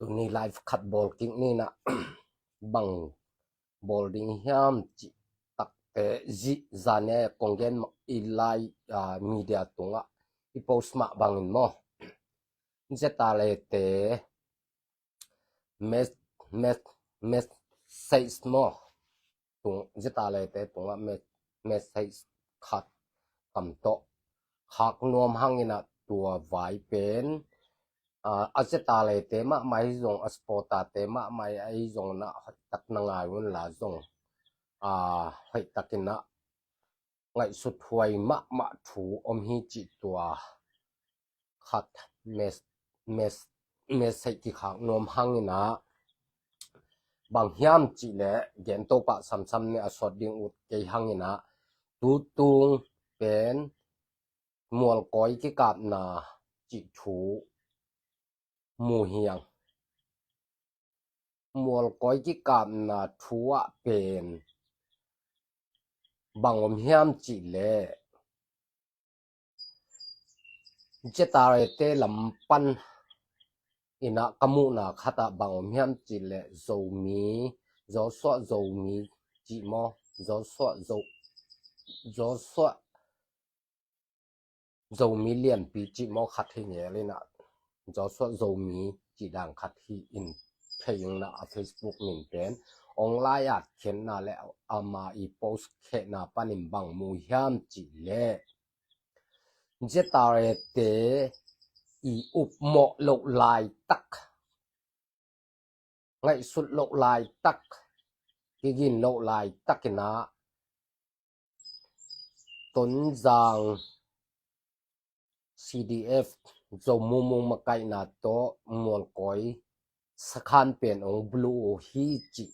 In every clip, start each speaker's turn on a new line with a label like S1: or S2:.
S1: ตัวนี้ไลฟ์คัดบอลกิ้งนี่นะ บังบอลดิ้งยามจิตักจิจานเนี่ยกงเกนอีไลมีเดียตรงอ่ะอีโพสต์มาบังอินโมจะตาเลเตเมสเซสโมตรงจะตาเลเตตรงอ่ะเมสเซสคัดคำโตหักนวมหังอินะตัวไวเป็นอาจจะตาเลยเตมะไม่จงอสปอตาเตมะไม่ไอจงนะตักนางายวันละจงให้ตักนะไงสุดหวยมะถูอมหิจิตัวขัดเมสให้ที่ขังนวมหังนะบางยามจิเลเกนโตปะซ้ำๆเนี่ยสอดดิ่งอุดเกยหังนะตูตุงเป็นมวลก้อยที่กับนาจิถูมูเฮียงมวลก้อยที่กับนาทัวเป็นบางอมเฮียมจิเลเจตาเรเตลำปันอินะกมุนาขัดบางอมเฮียมจิเลโจมีโจสวะโจมีจิโมโจสวะโจมีเลียนปีจิโมขัดที่เนี่ยเลยนะโจสวะโจมีจิดังขัดที่อินเพยงนะ Facebook หนึ่งเป็นออนไลน์อัดเขียนนะแล้วอามาอีโพสเขนะปันิมบังมูเฮียมจิเลเจตาเรเตอีอุบเหมาะโลกลายตักไงสุดโลกลายตักกินโลกลายตักนะต้นจาง CDF จมูมาไกนาโตมวลก้อยสขันเป็นองบลูฮีจิ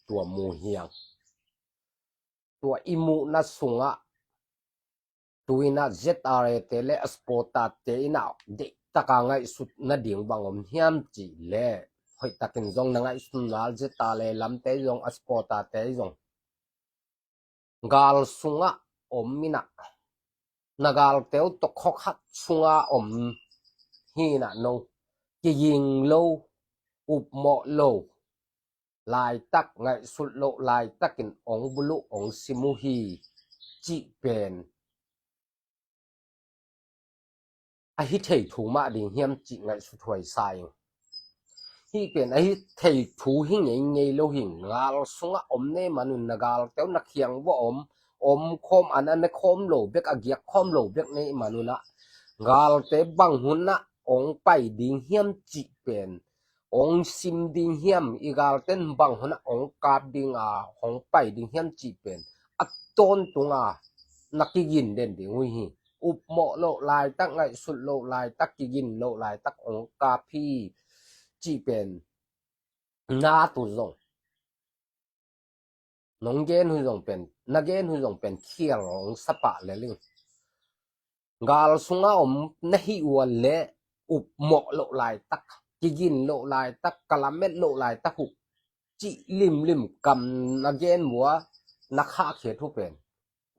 S1: ตัวมูเฮียงตัวอิมูนัสุงะตัวน่าเจตอาเรเตเลสปอตาเตน่าเด็กตะกางไงสุดนาดิ่งบางอมเฮียมจิเลหอยตะกินจงนังไงสุดนาเจตาเลลำเตจงสปอตาเตจงกาลสุงะอมมินะนากาลเตวตกขคัดสุงะอมฮีนะโนกิยิงโลอุบเหมาะโลลายตักไงสุดโลลายตักินองบุลุองซิมุฮีจิเป็นไอฮิเทถูมาดิ่งเฮียมจิไงสุดถวยใส่ฮีเป็นไอฮิเทถูหิงไงโลหิงกาลสุงะอมเนมันนุนนากาลเตวนักเขียงว่าอมคมอันนั้นคมโลเบกอเกียคมโลเบกในมันนุนะกาลเตบังหุนนะองไปดิ่งเฮียมจิเป็นองซิมดิ่งเฮียมอีกาลเต้นบังหุนนะองกาบดิ่งองไปดิ่งเฮียมจิเป็นอัตโตนตุงนักกินเด่นดิ่งหุยอุบเหมาะโลลายตักไงสุดโลลายตักกินโลลายตักองกาพี่จีเป็นนาตุจงนงเกนหุจงเป็นนักเกนหุจงเป็นเขียงสปะเลลิงกาลสุงะอมนหิวันเลอุบเหมาะโลลายตักกินโลลายตักกะละเม็ดโลลายตักหุจิลิมกำนักเกนหัวนักฆ่าเขทุเป็น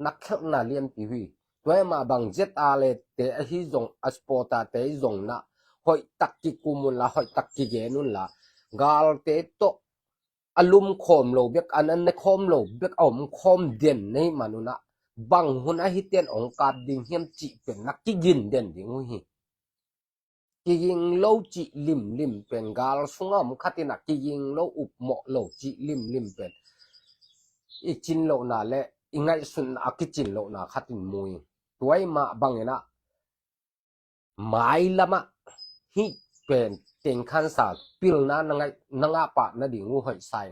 S1: นักเขนาเลียนปีวีด้วยมาบังเจตอาเลเตอหิจงอสปอตาเตจงนะหอยตักกิกุมุนละหอยตักกิเกนุนละกาลเตโตอลุมคมโลเบกอันนั้นคมโลเบกอมคมเด่นในมนุนะบังหุนอหิเตียนองกาบดิ่งเฮียมจิเป็นนักกิยินเด่นดิ่งหุยกิยิงโลจิลิมเป็นกาลสุงะมขัดนักกิยิงโลอุบเหมาะโลจิลิมเป็นอีจินโลนาเลอีไงสุนอากิจินโลนาขัดินมุยตัวมาบังเนะไม้ละมะฮิเป็นเต็งขันสาปิลนะนังปะนะดิ่งหูหอยใส่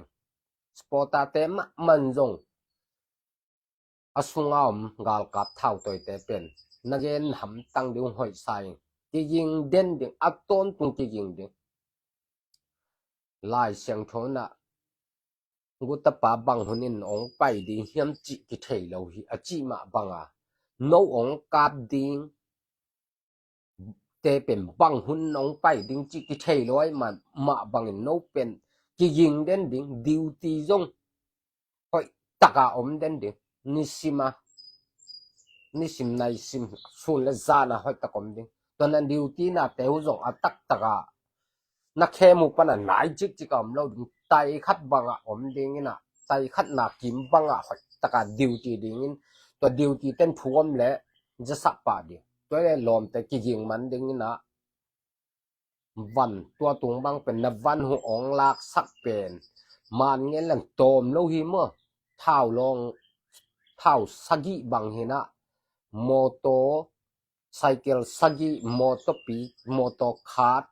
S1: สปอตาเตมะมันจงอสุงามกาลกับเท่าตัวเตเป็นนักเรียนหำตั้งดิ่งหอยใส่กิยิงเด่นดิ่งอัตโตนตุงกิยิงดิ่งลายเสียงโทนะกุตปาบังหุนินองไปดิ่งเฮียมจิกิเทยเราฮิอจิมาบังโนองกาบดิ่งเตเป็นบังหุนองไปดิ่งจิกิเทยร้อยมันมาบังโนเป็นกิยิงเด่นดิ่งดิวตีจงหอยตะกาอมเด่นดิ่งนิสิมนายซิมสุนและซานะหอยตะกอมดิ่งตอนนั้นดิวตีน่ะเตวจงอัตักตะกา นักแคมุกปนะนายจิกจิกอมเราไตคัดบังอมดิงินะไตคัดนากิมบังหอยตะกาดิวตีดิงินตัวดิวตีเต้นพวมและจะสักปาดิตัวเลยลอมแต่กิยิงมันดิงินะวันตัวตุงบังเป็นนวันหูองลากสักเป็นมันเงี้ยหลังโตมโลหิมเท้าลองเท้าสกิบังเฮนะโมโตไซเคิลสกิโมโตปีโมโตคาร์ด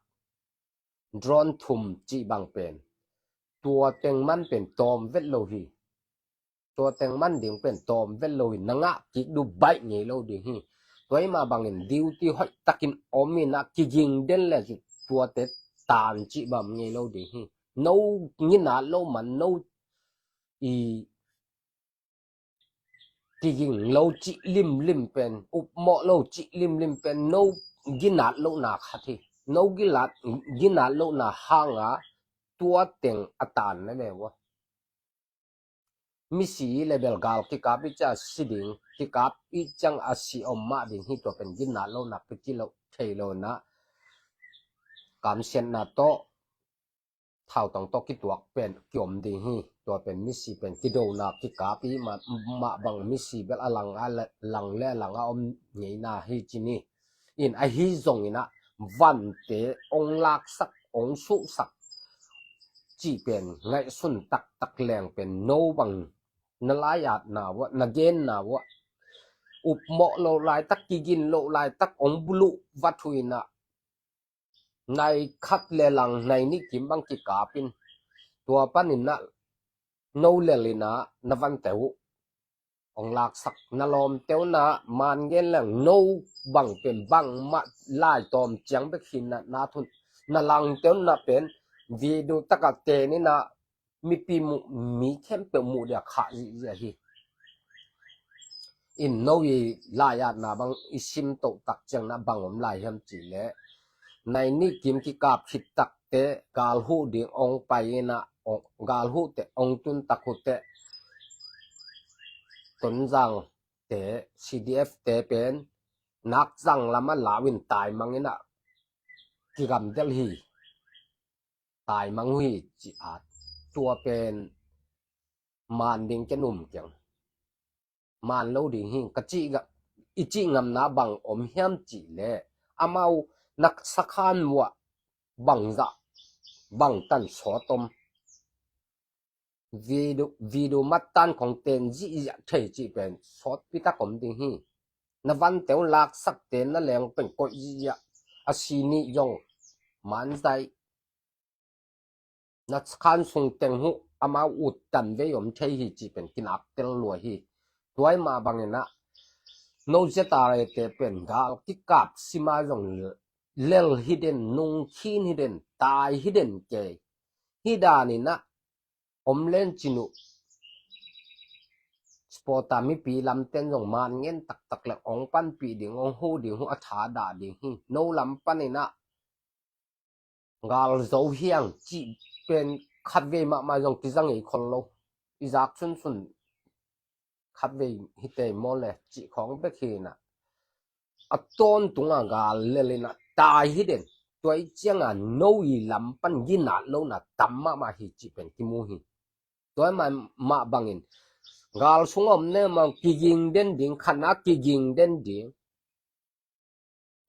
S1: ดรอนทุมจีบังเป็นตัวเต็งมันเป็นตอมเวทโลหิตัวเต็งมันดิ่งเป็นตอมเวทโลหินังะกิกดูใบเงี้ยโลดิ่งหิตัวมาบังเงินดิวที่หอยตะกินอมินะกิยิงเด่นเลยตัวเตตานจีบังเงี้ยโลดิ่งหิnoงินาโลมันnoอีที่ยิงโลจิลิมเป็นอุปโมโลจิลิมเป็น no กินาโลนาคัที no กินาโลนาหางะตัวเต็งอตานนั่นแหละวะมิสีเลเวลกาลที่กับอิจาสิดิงที่กับอิจังอาศิอมมาดิงที่ตัวเป็นกินาโลนาปิจิโลเทโลนะการเซนนาโตเท่าต้องตกิตัวเป็นกิอมดิงฮีตัวเป็นมิสีเป็นกิโดนาที่กับอีมาบังมิสีเบลอลังและหลังอมเงยนาฮีจินีอินไอฮีซงอินะวันเตองลักสักองสุสักจีเป็นไงสุนตักแรงเป็นโนบังนลายาดนาวะนเกนนาวะอุปโมโลลายตักกิกินโลลายตักองบุลุวัตุยนะในคัดเลลังในนิกิมบังกิกาปินตัวปันินะโนเลลินะนวันเตวองลักสักนลอมเตวนะมันเกนแรงโนบังเป็นบังมาลายตอมจังเบขินนะนาทุนนลังเตวนะเป็นวีดูตะกะเตนี่นะมีปีมีเข้มเปมูเดียขาอีฮีอินโนวีลายานาบังอิชิมโตตักจังนะบังอมลายฮัมจีเลในนี่กิมกิกาบขิดตักเตกาลหูดิองไปนะกาลหูเตองตุนตักหุเตตนจังเต CDF เตเป็นนักจังละมันลาวินตายมังนะกิกามเดลฮีตายมังฮีจีอาดตัวเป็นมานดิงจะนุ่มเกียงมานโลดิงหิงกะจิกะอิจิงำนาบังอมเฮียมจีเลอามานักสักขันวะบังจะบังตันสอตมวีดูมัดตันของเตนจีเทจีเป็นสอดพิตากอมดิงหินวันเตวลักสักเตนนั่นแหละเป็นกอยยะอาศินิยงมันใจนักสักขันส่งเต็งหูอามาอุดตันเวยอมเทหิจีเป็นกินอักเตลลัวฮีตัวมาบังนะโนเจตาเรเตเป็นกาลกิกับสิมาจงเลลฮิเดนนุงคีนฮิเดนตายฮิเดนเกฮิดานินะอมเลนจินุสปอตามิปีลำเต็นจงมันเงินตักและองปันปีดิ่งองหูดิ่งหูอัฐาดาดิ่งฮีโนลำปันนินะกาลโซเฮียงจีเป็นขัดเวมาจงติจังอีคนโลอิจักซุนขับไปฮิตเตมอลเลยจีของเบคีน่ะอัตต้นตุงกาเลนะตายฮิเดนตัวอีเจียงโนอีลำปันยินาโลนะตัมมาฮิจีเป็นกิมูฮิตัวมันมาบังอินกาลสุงอมเนมังกิยิงเดนดิงขณะกิยิงเดนดิง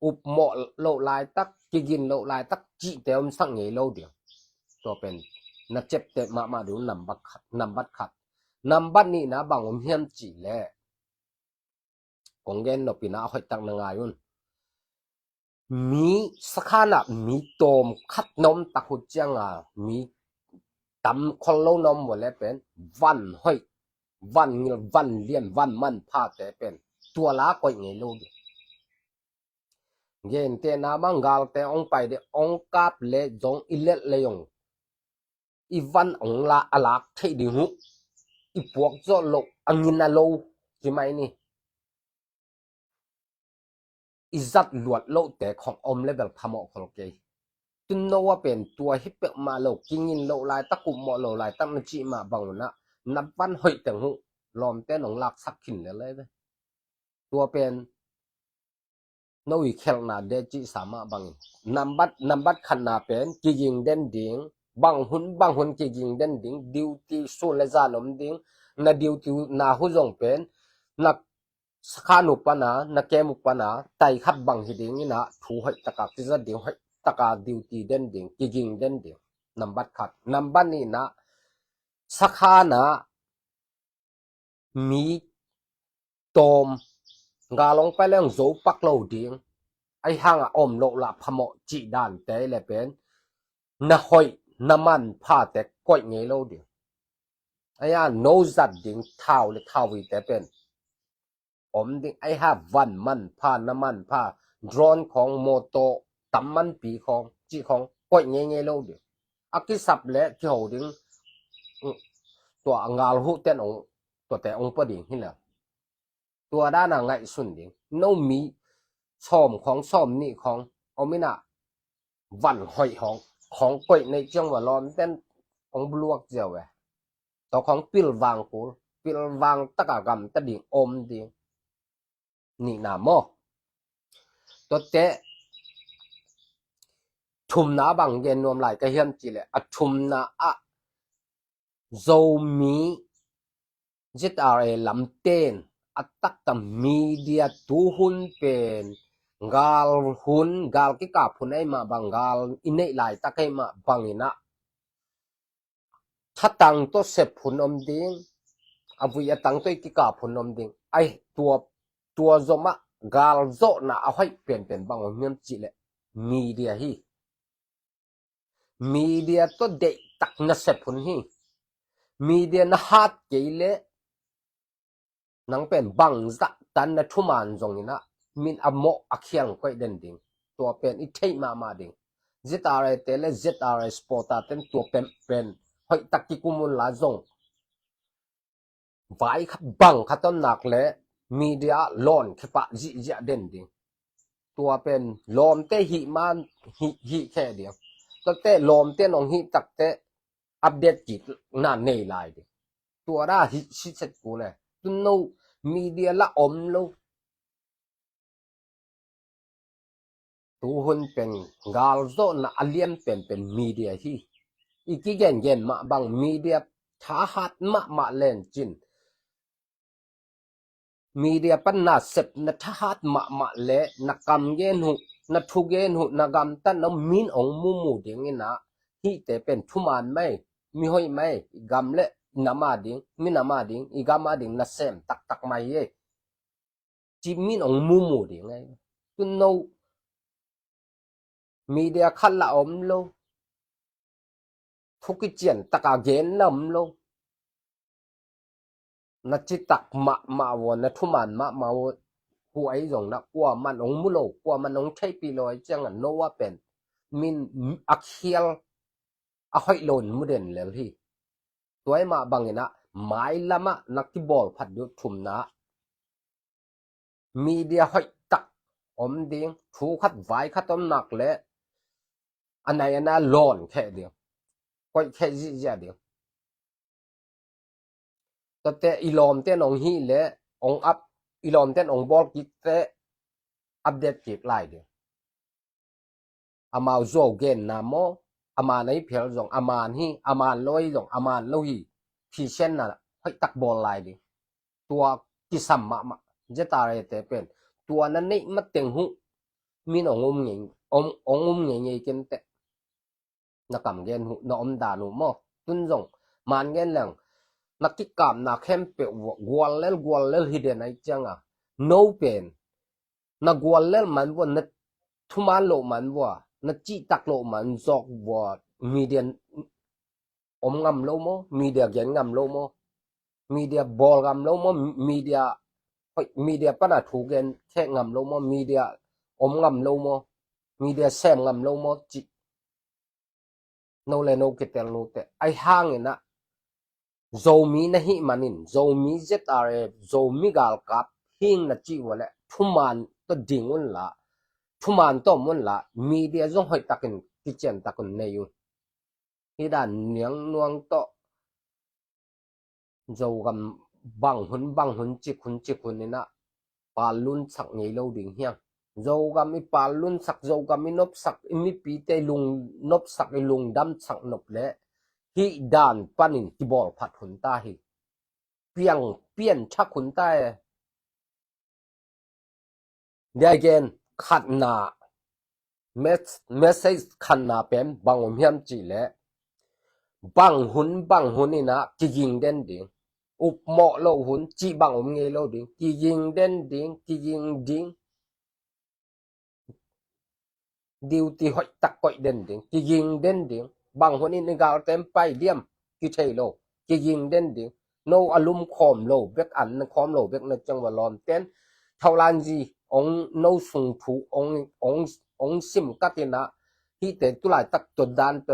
S1: อุปโมโลลายตักกิยินโลลายตักจีเตมสังเงโลเดียวตัวเป็นนักเจ็บเตมาดูนำบัดขัดนำบัดนี้นะบางอมเฮียมจีแลกงเกนนปินะหอยตังนางายุนมีสักนะมีโตมคัดนมตักหุจังมีตำคนโลนมหมดแล้วเป็นวันหอยวันเลี้ยนวันมันพาแต่เป็นตัวละก็ยังไงโลกเย็นเตนาบังกาลแต่องไปเดองกาบเลจงอิเลเลยงอีวันองละอลักเทดิหุอีพวกโจโลอังยินาโลใช่ไหมนี่อิจัดลวดโลแต่ของอมเลเวลพามอคนเกยตุนโนว่าเป็นตัวฮิปเปมาโลกิงินโลลายตะกุมโมโลลายตั้งนจีมาบังนะนับวันหอยแต่งหุลอมแต่หนองลักสักขินเลยตัวเป็น no i khel na de chi sama bang number khan na pen ki jing den ding bang hun ki jing den ding duty so le za nom ding na duty na hu jong pen na khanu pana na kemu pana tai khat bang hi ding ina thu hoi taka ti za ding hoi taka duty den ding ki jing den ding number khat number ni na sakha na mi tom galong pa leng zo pak lo ding ai hang a om lo la phamo chi dan te le pen na hoi na man pha te koi nge lo ding aya no zat ding thau le thau wi te pen om ding ai ha van man pha na man pha drone khong moto tam man pi khong chi khong koi nge lo ding akisap le ki ho ding tua ngal hu ten ong to te ong pa ding hin la tua da na ngai sun ding no mi somของซ่อมนี่ของเอาไม่น่ะวันหอยของก้อยในจังหวัดร้อนเต้นของบลวกเจียวต่อของปิลวางกูปิลวางตะกะกำตะดิ่งอมดิ่งนี่น่ะมอตัวเตะชุมนาบางเย็นนวมไหลกะเฮียมจีเลยอะชุมนาอะโซมีจิตอะไรลำเต้นอัตตักตะมีเดียตูหุนเป็นgal hun gal ki ka phun ai ma bangal inei lai takai ma bangina thatang to se phun om ding avui atang toi ki ka phun om ding ai tua zoma gal zo na a hoi pen bang ngem chi le media to de tak na se phun hi media na hat ke le nang pen bang za tan na thuman zong ina min amo akhyang koi den ding to pen I thei ma ding zitare tele zitare sporta ten to pen hoi takki kumun la zong vai khat bang khaton nak le media lon khipa ji ja den ding to pen lom te hi man hi khe ding to te lom te nong hi tak te update ki na nei lai ding to ra hi si set ku le tu no media la om lo tu hun pen gal zo na alien pen media hi iki gen ma bang media tha hat ma len chin media pan na sep na tha hat ma le na kam gen hu na thu gen hu na gam tan no min ong mu ding ina hi te pen thuman mai mi hoi mai gam le nama ding mi nama ding I gama ding na sem tak mai ye chi min ong mu ding ai tu no media khat la om lo thuki chen taka gen nam lo na chi tak ma wo na thuman ma wo hu ai jong na kwa man ong mu lo kwa man ong thai pi loi chang an no wa pen min akhial a hoi lon mu den le hi toy ma bangina mai lama nakki bol phat du thum na media hoi tak om ding thu khat vai khat om nak le anai ana lon khe ding koi khe ji ja ding te ilom te nong hi le ong up ilom ten ong bol ki te update ki lai de amao zo gen na mo ama nei phel jong aman hi aman loi jong aman lo hi phi sen na hoi tak bol lai de tua ki sam ma je ta re te pen tua na nei ma teng hu min ong nge ken te na kam gen hu na om da nu mo tun jong man gen lang nakikam na khempe gwal lel hiden ai changa no pen na gwal lel man wo na thuman lo man wo na chi tak lo man jok wo media om ngam lo mo media gen ngam lo mo media bol ngam lo mo media pana thu gen khe ngam lo mo media om ngam lo mo media sem ngam lo mo chi no le no ketel no te ai hang ina zomi na hi manin zomi zetare zomi gal kap hing na chi wala thuman to dingun la thuman to mun la media jong hoi takin kitchen takun neyu hidan niang nuang to zogam bang hun chi khun ina palun chak ngei lo ding hiang zo gam i palun sak zo gam i nop sak imi pi te lung nop sak i lung dam sak nop le hi dan panin ti bol phat hun ta hi piang pian chak hun ta dia again khat na message khan na pen bangom hiam chi le bang hun ina ki yin den ding up mo lo hun chi bangom nge lo ding ki yin den ding ki yin ding duty hoi tak koi den ding ki yin den ding bang hun in gal tem pai diam ki thei lo ki yin den ding no alum khom lo bek an khom lo bek na chang wa lom ten thaulan ji ong no sung thu ong sim katina hi te tulai tak to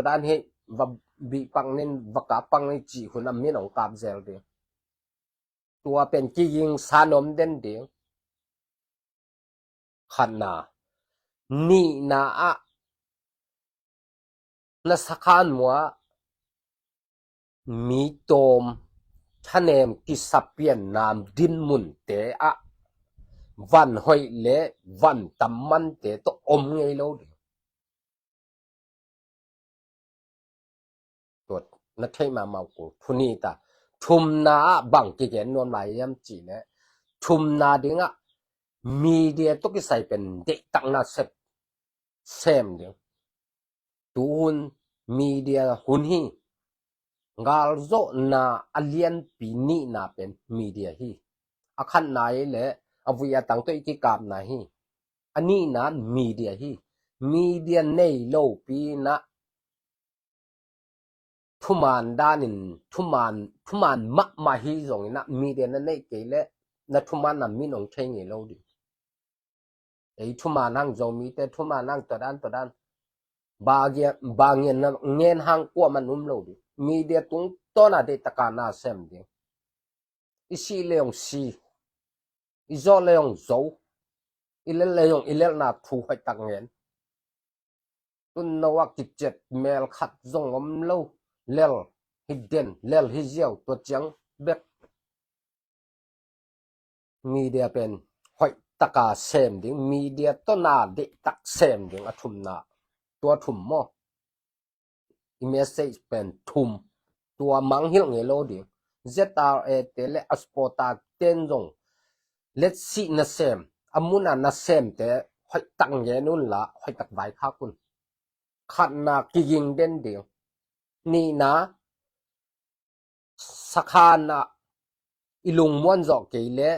S1: dan he va bi pang nen vaka pang ni chi hun am min ong kap zel de ตัวเป็นกี่ยิงสานมเด่นเดียวขันนานี่นาอะนัสขานมัวมีโตมชะเนมกิสเปียนนามดินมุนเตอะวันหอยเลวันตำมันเตตอมไงโลเดียวตัวนักเทมาเมากูทุนีตาทุมนาบังกิเกนนวมลายยำจีเนี่ยทุมนาดิงะมีเดียตุกิใส่เป็นเด็กตังนาเซเซมเดียวตูนมีเดียหุนฮีงาลโซนาอเลียนปีนีนาเป็นมีเดียฮีอาคันนายและอวิยาตังตัวอีกกาบนาฮีอันนี้นะมีเดียฮีมีเดียในโลปีนะทุมานด้านินทุมานมะมาฮีสงนะมีเดียนั้นในเกลนะทุมานนั้นมีนองเชงโลดิไอ้ทุมานั่งโจมีแต่ทุมานั่งตัวด้านบางเงี้ยนะเงี้ยหางกว่ามันโลดิมีเดียตุงต้นอะเดตะกานาเซมดิอิสิเลงซีอิโซเลงโซอิเลงนาทูให้ตังเงี้ยตุนนวักจิตเจ็ดเมลขัดจงอมโลเลลฮิเดนเลลฮิเจียวตัวจังเบกมีเดียเป็นหอยตะกาเซมดิมีเดียต้นนาเดตักเซมดิอทุมนาตัวทุมมออิเมสเซจเป็นทุมตัวมังหิลเงโลดิ ZRA เตเลอสปอตาเตนจง let's see na sem amuna na sem te hoi tang ye nun la hoi tak vai kha kun khat na ki yin den dio ni na sakhana ilung mon zo ke le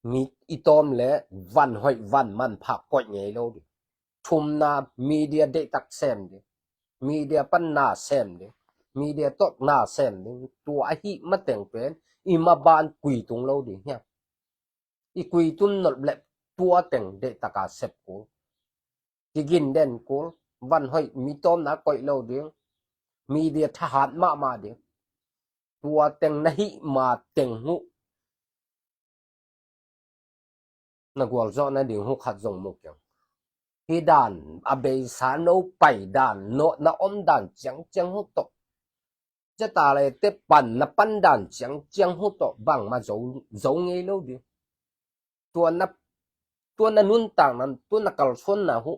S1: mi itom le van hoi van man phak koi nge lo di thum na media de tak sem di media pan na sem di media tot na sem di tua a hi ma teng pen i ma ban kui tung lo di nya i kui tun nol le tua teng de taka sep ko ki gin den ko van hoi mi tom na koi lo di media thahat ma di tua teng na hi ma teng hu na gwal zo na ding hu khat zong mo kyang hi dan abe sa no pai dan no na om dan chang hu toจะตาเลยเตปันนะปันดันจังหูตอบังมาโจงไงโลดิตัวนันุนต่างนั้นตัวนักกลชนนะหู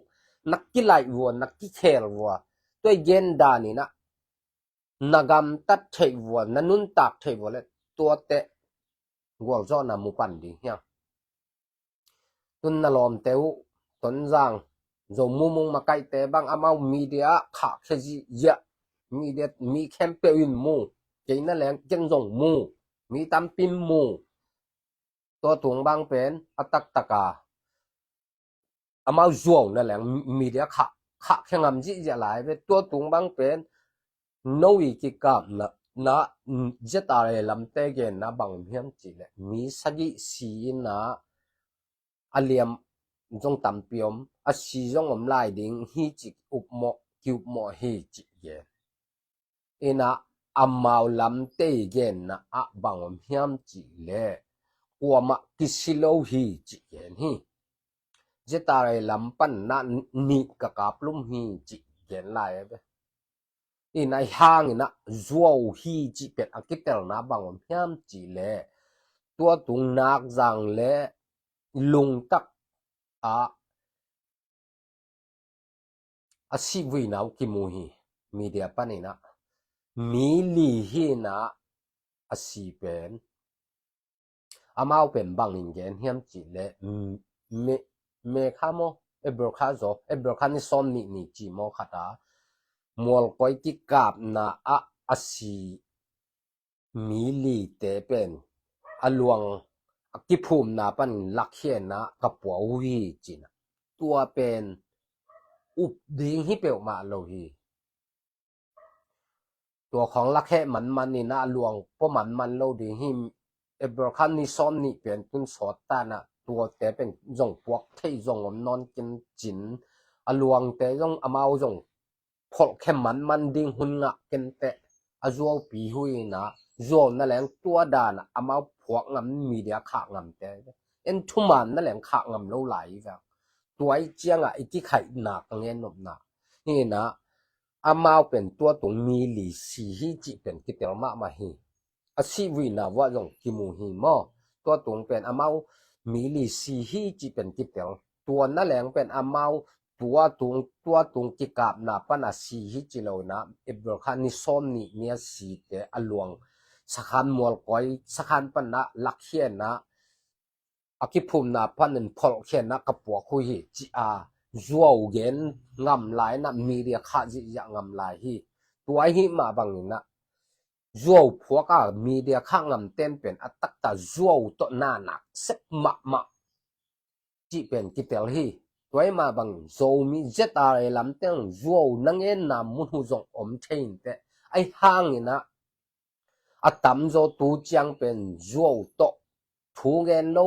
S1: นักกีฬาวัวนักกีเคลวัวตัวเย็นดานี่นะนักำตัดเทวัวนันุนตักเทวัวเลยตัวเตะวัวจอนามุปันดีเฮียตุนนลอมเตวตนจางโจมุงมาไกเตบังอามามีเดียขาเคจิเยะมีเดียมีแคมเปญมูเจนั่นแหละจังจงมูมีตำปิมมูตัวถุงบางเป็นอัตักตะกาอามาจวงนั่นแหละมีเดียขาแข่งจิจะหลายไปตัวถุงบางเป็นโนวิกิกามนะจะตาเลยลำเตเกนนะบางเพียงจีเลยมีสักสีนะอาเลียมจงตำเปียมอาสีจงอมลายดิ่งฮีจิอุบหมอคิวหมอฮีจิเยina amau lam te gen na a bangom hiam chi le kwama kisilo hi chi gen hi jetare lam pan na ni ka kaplum hi chi gen lai be ina hang ina zuo hi chi pet akitel na bangom hiam chi le tua tung nak jang le lung tak a asi wi na ki mu hi media panina mi li hi na asi pen amao pen bang in gen hiam chi le me kha mo ebro kha zo ebro kha ni som ni chi mo khata mol koi ki kap na asi mi li te pen aluang ki phum na pan lakhian na kapwa wi chin tua pen up ding hi pe ma lo hiตัวของลักแค่มันนี่นะหลวงเพราะมันโลดีหิมเอบรคันนี่ซ้อมนี่เป็นตุนสอดตานะตัวแต่เป็นจงพวกที่จงอมนอนกินจินอหลวงแต่จงอมาจงพอแค่มันดิ่งหุ่นอ่ะกันแต่อจัวปีหุยนะจัวนั่นแหละตัวดานะอมาพวกงำมีเดียขางำแต่เอ็นทุมันนั่นแหละขางำโลไหลกันตัวไอ้เจียงอ่ะไอ้ที่ไข่หนักเงี้ยนบหนักนี่นะอามาวเป็นตัวตรงมีหลีสีฮีจิเป็นกิเตลมาฮีอาชีวินาว่าจงกิมูฮีมอตัวตรงเป็นอามาวมีหลีสีฮีจิเป็นกิเตลตัวนั่นแหละเป็นอามาวตัวตรงกิกาบนาปนาสีฮีจิโลนะเอบรคันนิซอมนี่เนี่ยสีเตอลวงสักขันมวลก้อยสักขันปนะลักเขียนนะอากิภูมินาพันนึงพอลเขียนนะกับปัวคุยจีจัวเย็นงำลายนะมีเดียขาจิอย่างงำลายฮีตัวฮีมาบังนะจัวพวกมีเดียข้างงำเต็มเป็นอัตตาจัวตัวนานักเสพมาจีเป็นกิเตลฮีตัวมาบังโซมีเจตอะไรลำเต็งจัวนังเอ็นนามุนหูจงอมเชนแต่ไอห้างนะอัตมโจตูจังเป็นจัวตัวทูเงินโล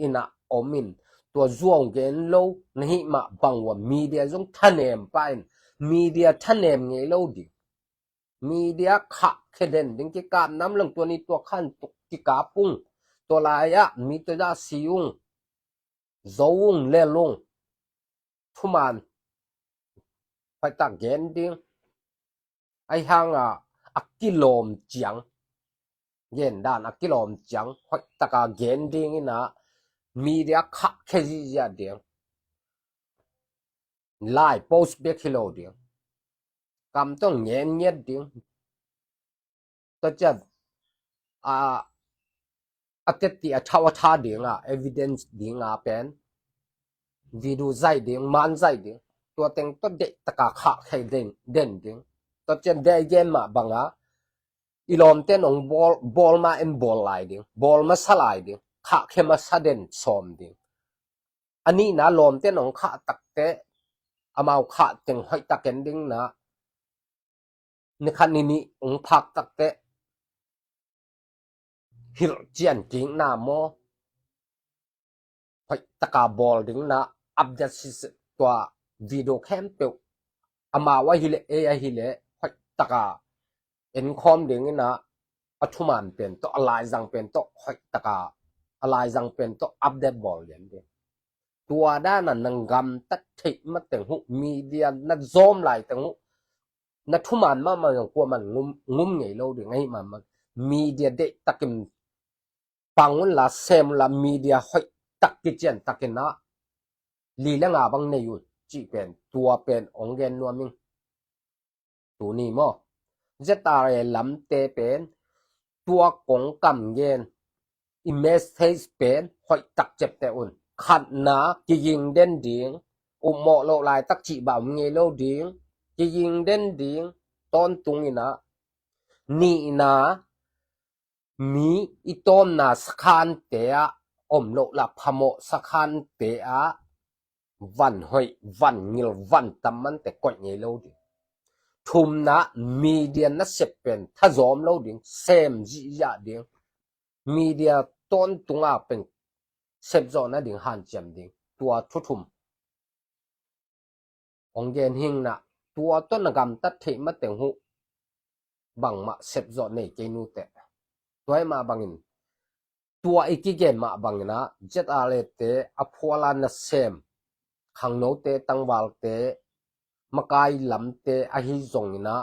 S1: อินะอมินตัวจวงเกนโลนี่มาบังว่ามีเดียจงทันเอมไปมีเดียทันเอมไงโลดิมีเดียขะแค่เด่นดึงกิกาบน้ำลงตัวนี้ตัวขั้นตุกิกาปุงตัวลายะมีตัวดาซิยุงโจวงเล่ลงทุมันไปตักเกนดิ้งไอห่างอักกิโลมจังเย็นด้านอักกิโลมจังไปตักเกนดิ้งนะมีเดียขะแค่จีจะเดียงไล่โพสเบคิโลเดียงกำต้องเงียบเดียงตัวจะอัตติชาวท่าเดียงevidence เดียงเป็นวิดูใจเดียงมันใจเดียงตัวเต็งตัวเด็กตะกาขะแค่เด่นเดียงตัวจะได้เกมมาบังอีลอมเต้นองบอลมาเอ็นบอลไลเดียงบอลมาสลายเดียงขะแค่มาสะเด่นซ้อมเดียงอันนี้นะลอมเต้นองขะตักเตะอามาขะเต็งห้อยตะเกนดิ้งนะในคันนี้องพักตักเตะฮิลเจียนจริงนะโมห้อยตะกาบอลดิ้งนะอัพเดทตัววิดีโอแคมเปิลอามาว่าฮิเลฮิเลห้อยตะกาเอ็นคอมดิ้งนะอัทุมันเป็นตัวอะไรจังเป็นตัวห้อยตะกาอะไรจังเป็นตัวอัพเดทบอลเดียนเดียตัวด้านนั้นนังกำตัดทิ้งมาแต่งหุมีเดียนัดโจมไหลแต่งหุนัดทุมันมาอย่างกลัวมันงุ้มไงเราดึงไงมันมีเดียเด็กตะกิมปังวันละเซมละมีเดียห้อยตะกิเจนตะกินนะลีเลงาบังในอยู่จีเป็นตัวเป็นองเกนนัวมิงตัวนี้มั้งจะตาเรลำเตเป็นตัวกงกำเย็นอิมเมสเทสเป็นห้อยตักเจ็บแต่อุ่นขัดนะจะยิงเด่นดิ่งเหมาะโลลายตักจีบ่าวเงยโลดิ่งจะยิงเด่นดิ่งตอนตรงนี้นะนี่นะมีอีตอนนะสขันเตะโลละพโมสขันเตะวันหอยวันเงยวันตำมันแต่ก่อนเงยโลดิ่งทุมนะมีเดียนัดเสพเป็นถ้าจอมโลดิ่งเซมจียาดิ่งมีเดียตอนตรงเป็นเสพจอนะดิ่งหันจำดิ่งตัวทุมองเกนหิงนะตัวต้นกำตัดเทมาแต่งหูบังมาเสพจอในเกนูเตะตัวมาบังอินตัวอีกเกมมาบังนะเจ็ดอะไรเตะอภัวลานเซมขังโนเตะตังวาลเตะมากายลำเตะอหิจงนะ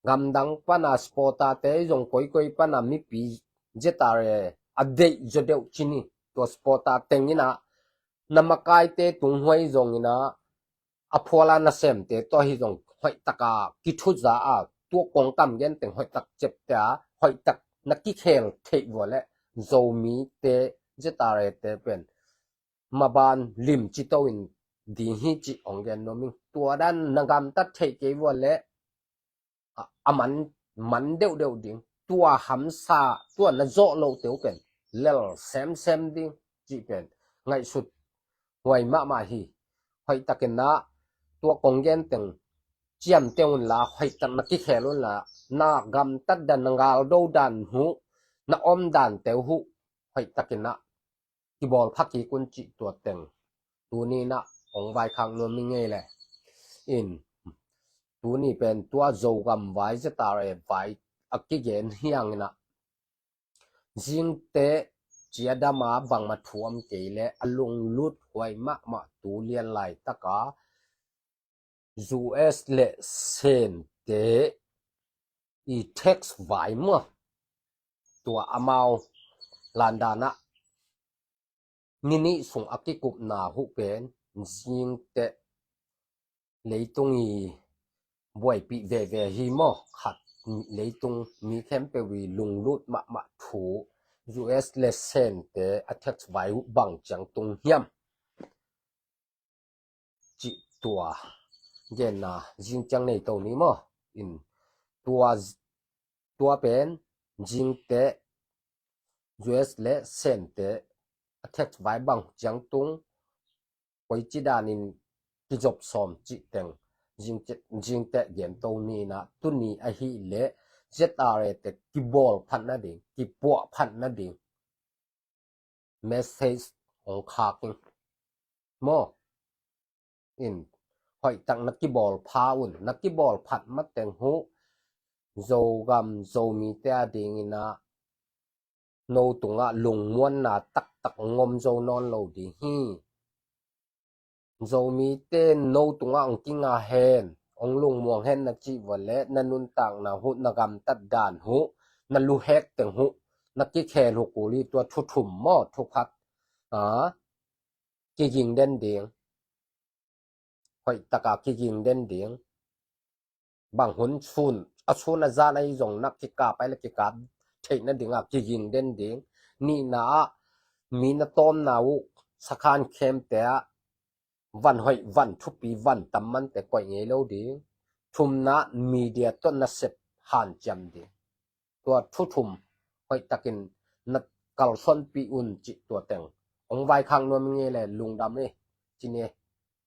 S1: กำดังปนาสปอตาเตะจงคุยปนามิปีเจ็ดอะไรอเดยจะเดียวชินีตัวสปอตาเต็งนะนามากายเตะตุงหวยจงนะอ a phola na sem te to hi jong hoi taka ki thu za a tu kong kam gen teng hoi tak chep ta hoi tak na ki khel thei wo le zo mi te je ta re te pen ma ban lim chi to in di hi chi ong gen no mi tua dan nagam tat thei ke wo le a man deu ding tua ham sa tua na zo lo teu pen lel sem ding chi pen ngai sut hoi ma hi hoi taken na tua kong gen teng chiam teun la hoi tak na ki khelun la na gam tat dan ngal do dan hu na om dan teu hu hoi taken na ki bol phaki kun chi tua teng tu ni na ong vai khang no mi nge le in tu ni pen tua zo gam vai je ta re vai akki gen hiang na jing te chia dama bang ma thuam ke le alung lut hoi ma tu lian lai taka US le sen te i tax vai mo tua amau landana nini sung akki kup na hu pen jing te leitung i boy pi ve hi mo khat leitung mi khem pe wi lung lut ma thu US le sen te tax vai bang chang tung hiam chi tua gen na jing chang nei to ni mo in tua pen jing te US le sen te tax vai bang chang tung koi chi danin ki job som chi teng jing te gen to ni na tu ni a hi le ZRA te ki bol phan na ding ki po phan na ding message ong kha king mo in hoi tak na ki bol pha un na ki bol phat ma teng hu zo gam zo mi te ding ina no tunga lung muan na tak ngom zo non lo di hi zo mi te no tunga ong kinga hen ong lung muang hen na chi wale na nun tang na hu na gam tat dan hu na lu hek teng hu na ki khen hu ku li tua thu thum mo thu phat ki jing den ding hoi taka ki jing den ding bang hun chun a chun a za nai jong nak ki ka pai le ki ka thei na ding a ki jing den ding ni na mi na tom na wu sakhan khem te van hoi van thu pi van tam man te koi nge lo ding thum na media ton na sep han jam ding tua thu thum hoi takin na kal son pi un chi tua teng ong vai khang no mi nge le lung dam ni chi ne